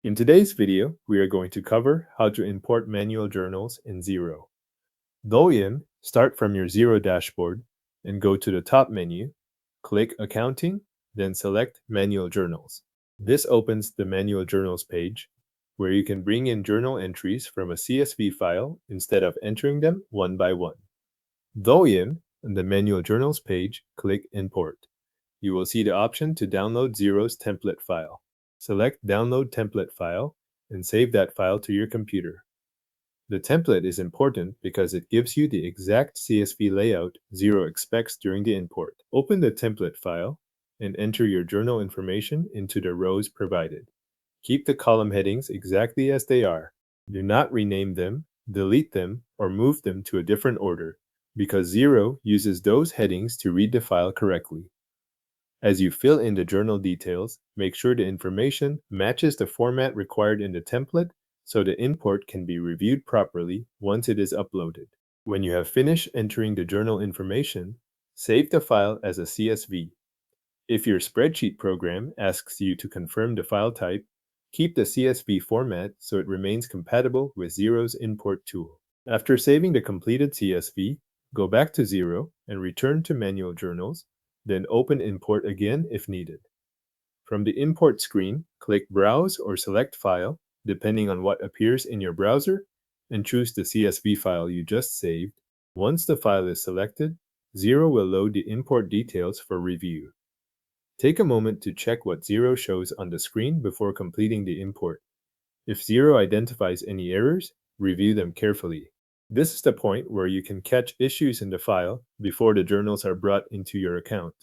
In today's video, we are going to cover how to import manual journals in Xero. Login, start from your Xero dashboard and go to the top menu, click Accounting, then select Manual Journals. This opens the Manual Journals page, where you can bring in journal entries from a CSV file instead of entering them one by one. Login, on the Manual Journals page, click Import. You will see the option to download Xero's template file. Select Download Template File and save that file to your computer. The template is important because it gives you the exact CSV layout Xero expects during the import. Open the template file and enter your journal information into the rows provided. Keep the column headings exactly as they are. Do not rename them, delete them, or move them to a different order, because Xero uses those headings to read the file correctly. As you fill in the journal details, make sure the information matches the format required in the template so the import can be reviewed properly once it is uploaded. When you have finished entering the journal information, save the file as a CSV. If your spreadsheet program asks you to confirm the file type, keep the CSV format so it remains compatible with Xero's import tool. After saving the completed CSV, go back to Xero and return to Manual Journals, then open Import again if needed. From the Import screen, click Browse or select File, depending on what appears in your browser, and choose the CSV file you just saved. Once the file is selected, Xero will load the import details for review. Take a moment to check what Xero shows on the screen before completing the import. If Xero identifies any errors, review them carefully. This is the point where you can catch issues in the file before the journals are brought into your account.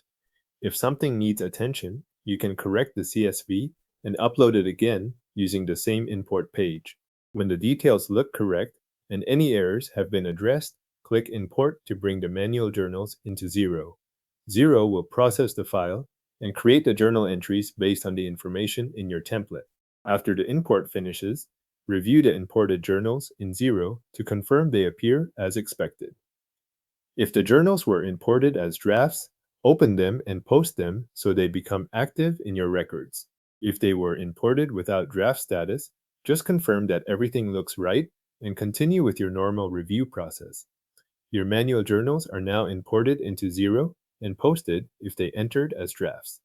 If something needs attention, you can correct the CSV and upload it again using the same import page. When the details look correct and any errors have been addressed, click Import to bring the manual journals into Xero. Xero will process the file and create the journal entries based on the information in your template. After the import finishes, review the imported journals in Xero to confirm they appear as expected. If the journals were imported as drafts, open them and post them so they become active in your records. If they were imported without draft status, just confirm that everything looks right and continue with your normal review process. Your manual journals are now imported into Xero and posted if they entered as drafts.